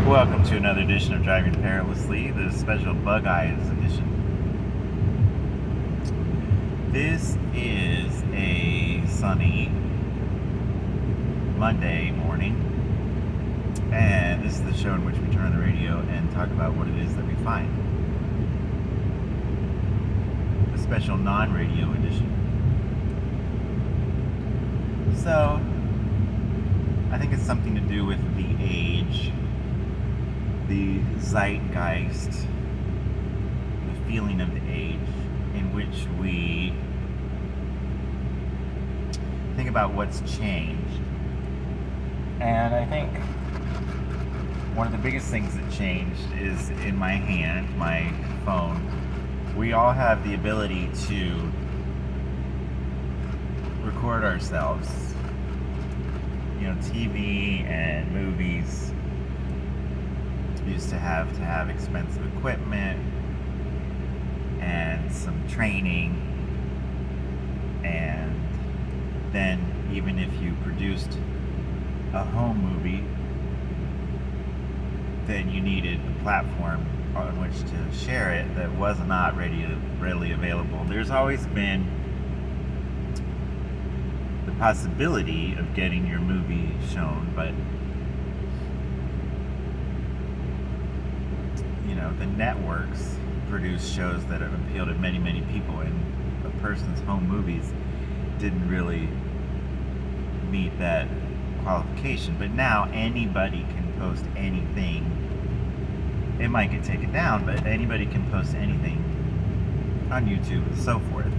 Welcome to another edition of Driving Perilously, the special Bug Eyes edition. This is a sunny Monday morning, and this is the show in which we turn on the radio and talk about what it is that we find. A special non-radio edition. So, I think it's something to do with the age, the zeitgeist, the feeling of the age in which we think about what's changed. And I think one of the biggest things that changed is in my hand, my phone. We all have the ability to record ourselves. You know, TV and movies used to have expensive equipment and some training, and then even if you produced a home movie, then you needed a platform on which to share it that was not readily available. There's always been the possibility of getting your movie shown, but the networks produce shows that have appealed to many, many people, and a person's home movies didn't really meet that qualification. But now anybody can post anything. It might get taken down, but anybody can post anything on YouTube and so forth.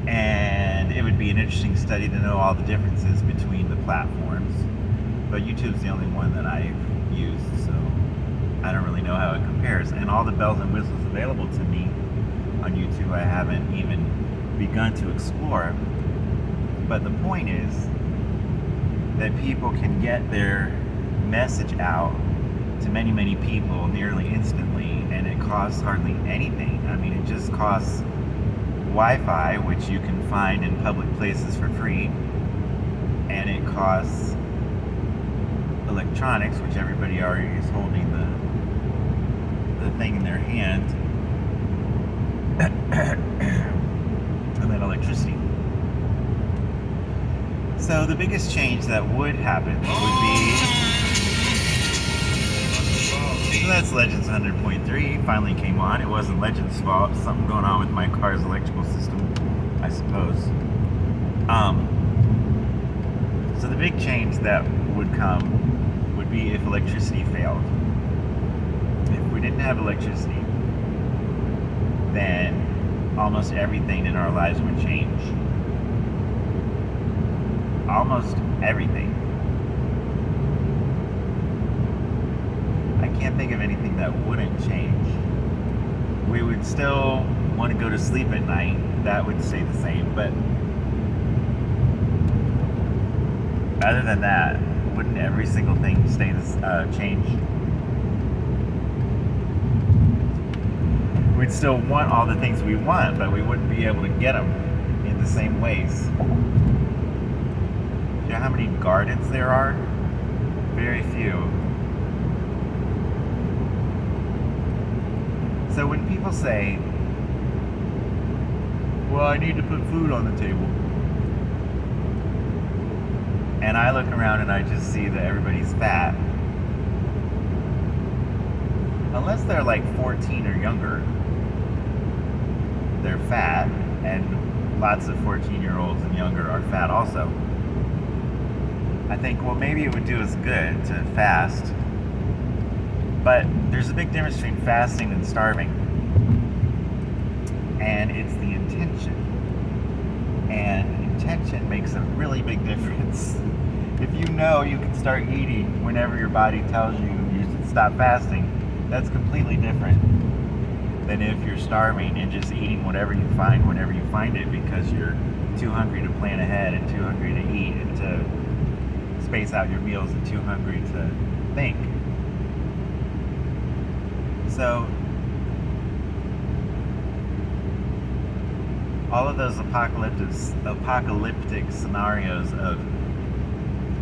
And it would be an interesting study to know all the differences between the platforms. But YouTube's the only one that I've used, so I don't really know how it compares. And all the bells and whistles available to me on YouTube I haven't even begun to explore. But the point is that people can get their message out to many, many people nearly instantly, and it costs hardly anything. I mean, it just costs Wi-Fi, which you can find in public places for free, and it costs electronics, which everybody already is holding the thing in their hand, and then electricity. So the biggest change that would happen would be, so that's Legends 100.3 finally came on. It wasn't Legends' fault. Something going on with my car's electrical system, I suppose. So the big change that would come would be if electricity failed. If we didn't have electricity, then almost everything in our lives would change. Almost everything. I can't think of anything that wouldn't change. We would still want to go to sleep at night. That would stay the same. But other than that, wouldn't every single thing change? We'd still want all the things we want, but we wouldn't be able to get them in the same ways. You know how many gardens there are? Very few. So when people say, well, I need to put food on the table, and I look around and I just see that everybody's fat, unless they're like 14 or younger, they're fat, and lots of 14-year-olds and younger are fat also. I think, well, maybe it would do us good to fast, but there's a big difference between fasting and starving, and it's the intention. And intention makes a really big difference. If you know you can start eating whenever your body tells you you should stop fasting, that's completely different than if you're starving and just eating whatever you find whenever you find it, because you're too hungry to plan ahead and too hungry to eat and to space out your meals and too hungry to think. So all of those apocalyptic scenarios of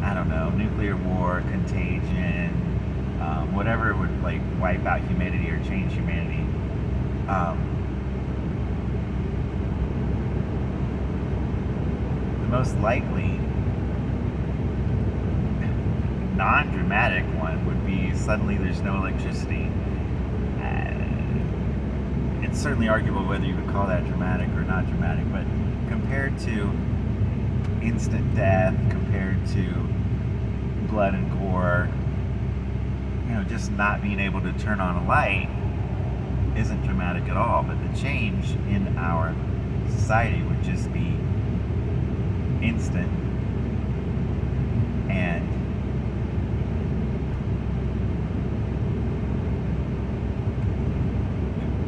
I don't know, nuclear war, contagion, whatever would like wipe out humanity or change humanity. The most likely non-dramatic one would be suddenly there's no electricity. It's certainly arguable whether you would call that dramatic or not dramatic, but compared to instant death, compared to blood and gore, just not being able to turn on a light isn't dramatic at all. But the change in our society would just be instant and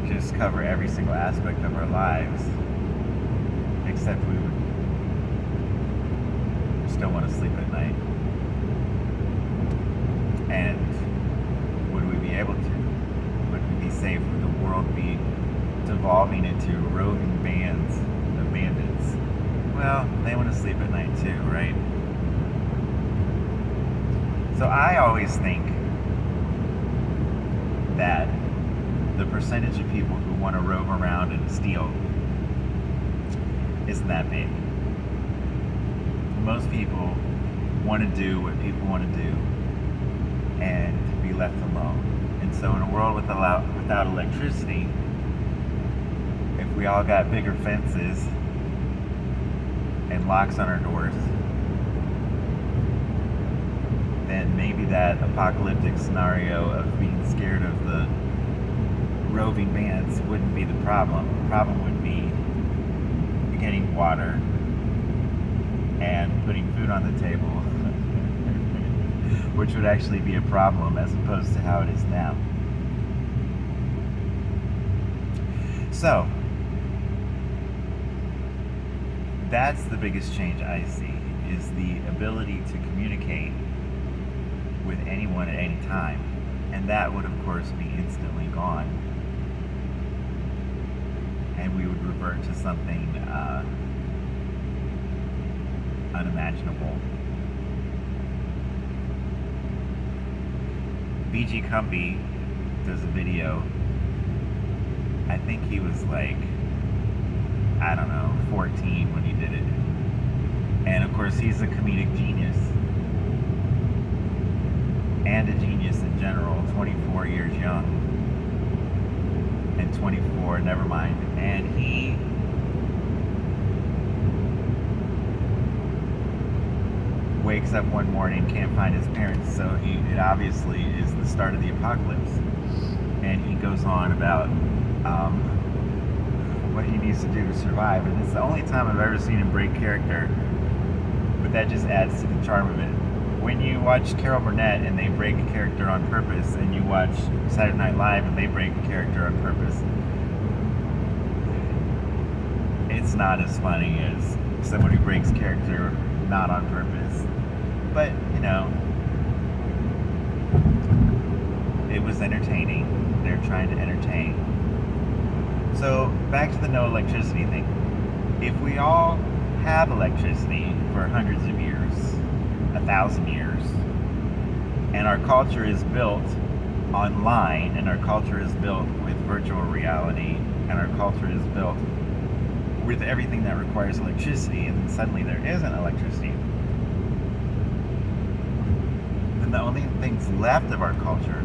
just cover every single aspect of our lives, except we would still want to sleep at night. And would we be able to? Would we be safe? Would the world be devolving into roving bands of bandits? Well, they want to sleep at night too, right? So I always think that the percentage of people who want to rove around and steal isn't that big. Most people want to do what people want to do and be left alone. And so in a world without electricity, if we all got bigger fences and locks on our doors, then maybe that apocalyptic scenario of being scared of the roving bands wouldn't be the problem. The problem would be getting water and putting food on the table, which would actually be a problem as opposed to how it is now. So, that's the biggest change I see, is the ability to communicate with anyone at any time. And that would, of course, be instantly gone. And we would revert to something unimaginable. B.G. Cumbie does a video. I think he was like, 14 when he did it. And of course, he's a comedic genius. And a genius in general, 24 years young. And 24, never mind. And he wakes up one morning, can't find his parents, so it obviously is the start of the apocalypse. And he goes on about what he needs to do to survive. And it's the only time I've ever seen him break character, but that just adds to the charm of it. When you watch Carol Burnett and they break a character on purpose, and you watch Saturday Night Live and they break a character on purpose, it's not as funny as someone who breaks character not on purpose. But, it was entertaining. They're trying to entertain. So, back to the no electricity thing. If we all have electricity for hundreds of years, 1,000 years, and our culture is built online, and our culture is built with virtual reality, and our culture is built with everything that requires electricity, and then suddenly there isn't electricity, then the only things left of our culture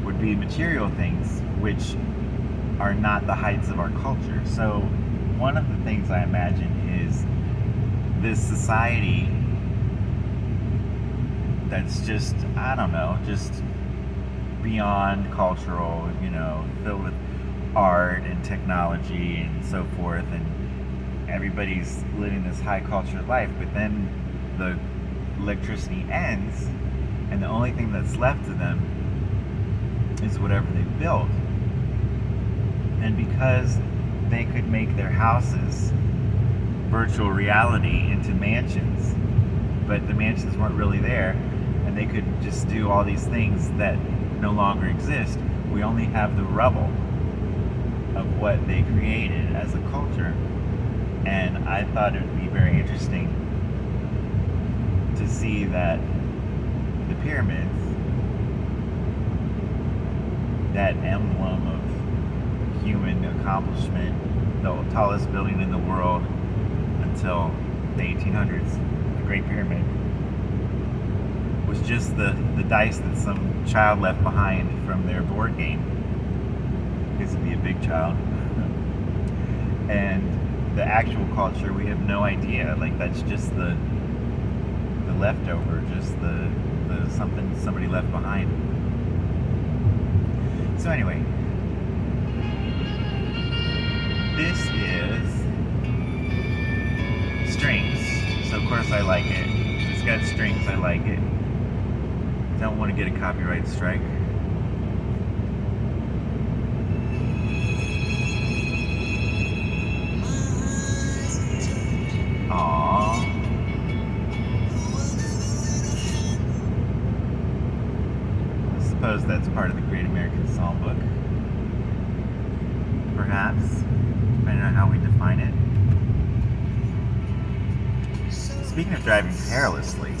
would be material things, which are not the heights of our culture. So one of the things I imagine is this society that's just, just beyond cultural, filled with art and technology and so forth, and everybody's living this high culture life, but then the electricity ends, and the only thing that's left to them is whatever they built. And because they could make their houses virtual reality into mansions, but the mansions weren't really there, and they could just do all these things that no longer exist, we only have the rubble of what they created as a culture. And I thought it would be very interesting to to see that the pyramids, that emblem of human accomplishment, the tallest building in the world until the 1800s, the Great Pyramid, was just the dice that some child left behind from their board game. Because to be a big child. And the actual culture, we have no idea. Like, that's just the leftover, just the something somebody left behind. So anyway, this is strings. So of course I like it. It's got strings, I like it. Don't want to get a copyright strike. Aww. I suppose that's part of the Great American Songbook. Perhaps, depending on how we define it. Speaking of driving perilously,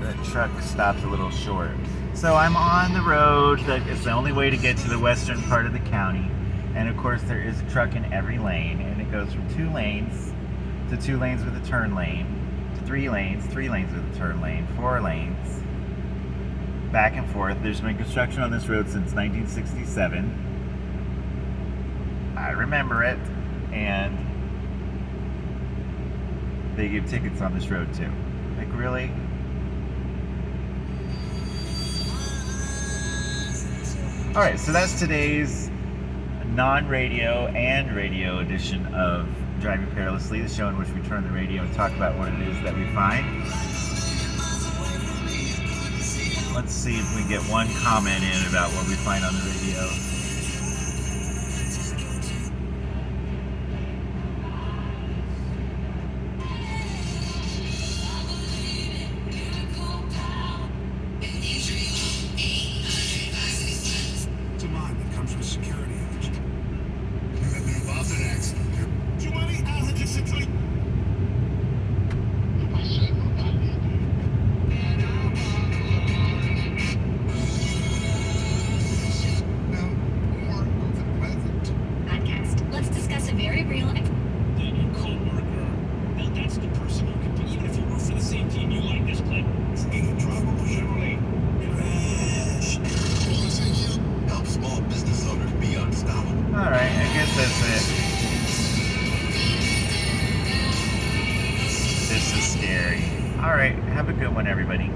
the truck stopped a little short. So I'm on the road that is the only way to get to the western part of the county. And of course there is a truck in every lane, and it goes from 2 lanes to 2 lanes with a turn lane, to 3 lanes with a turn lane, 4 lanes, back and forth. There's been construction on this road since 1967. I remember it, and they give tickets on this road too. Like, really? Alright, so that's today's non-radio and radio edition of Driving Perilously, the show in which we turn the radio and talk about what it is that we find. Let's see if we can get one comment in about what we find on the radio. Alright, I guess that's it. This is scary. Alright, have a good one, everybody.